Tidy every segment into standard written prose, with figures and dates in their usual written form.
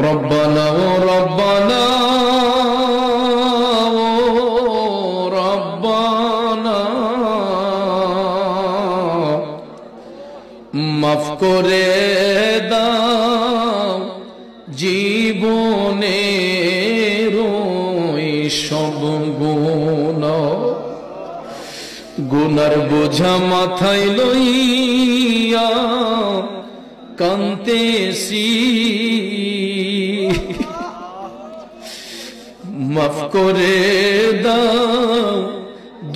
রব্বানা ও রব্বানা ও রব্বানা মাফ করে দাও জীবনের সব গুনাহ, গুনার বোঝা মাথায় লইয়া কান্তেছি, মাফ করে দাও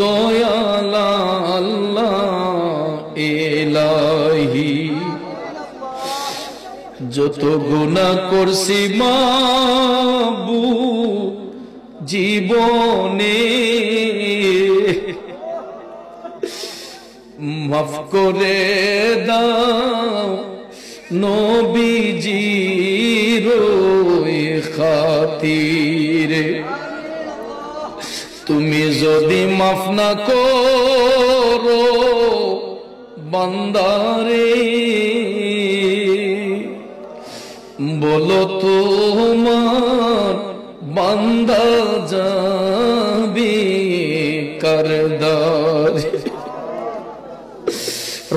দয়াল আল্লাহ ইলাহি। যত গুনাহ করছি মাবুদ জীবনে, মাফ করে দাও নবীজির খাতিরে। তুমি যদি মাফ না করো বান্দারে, বলো তোমার বান্দা যাবে কারদারে।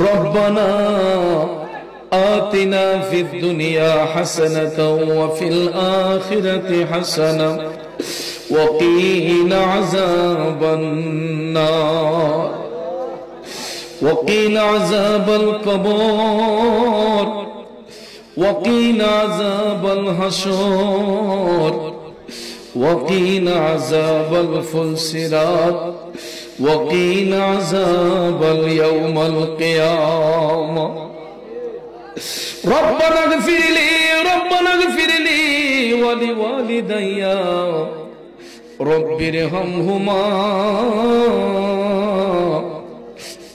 রব্বানা آتنا في الدنيا حسنة وفي الآخرة حسنة وقنا عذاب النار وقنا عذاب القبر وقنا عذاب الحشر وقنا عذاب الفلسرات وقنا عذاب اليوم القيامة. ربنا اغفر لي ولوالدي رب ارحمهما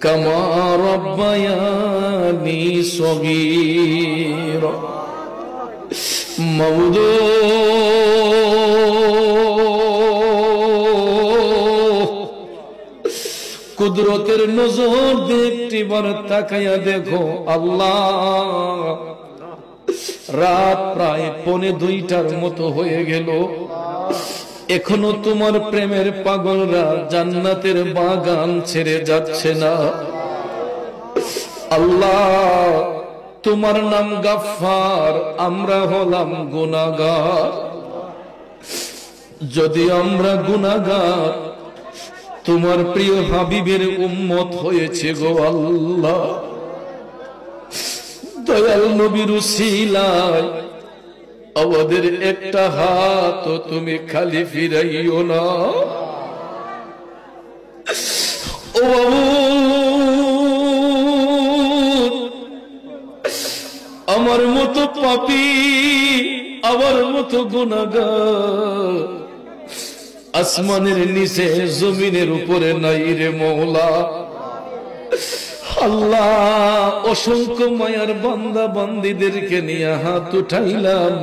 كما ربياني صغيرا. কুদরতের নজর দেখতে বার তাকায়া দেখো আল্লাহ, রাত প্রায় 1:45টার মতো হয়ে গেল, এখনো তোমার প্রেমের পাগলরা জান্নাতের বাগান ছেড়ে যাচ্ছে না। আল্লাহ তোমার নাম গাফফার, আমরা হলাম গুনাহগার। যদি আমরা গুনাহগার তোমার প্রিয় হাবিবের উম্মত হয়েছে গো আল্লাহ, দয়াল নবীর উসিলায় আমাদের একটা হাত তুমি খালি ফিরাইও না। ও আমার মতো পাপী, আমার মতো গুনাহগার আসমানের নিচে জমিনের উপরে নাই রে মওলা। আল্লাহ অসংখ্য মায়ার বান্দা বান্দীদেরকে নিয়ে হাত উঠাইলাম,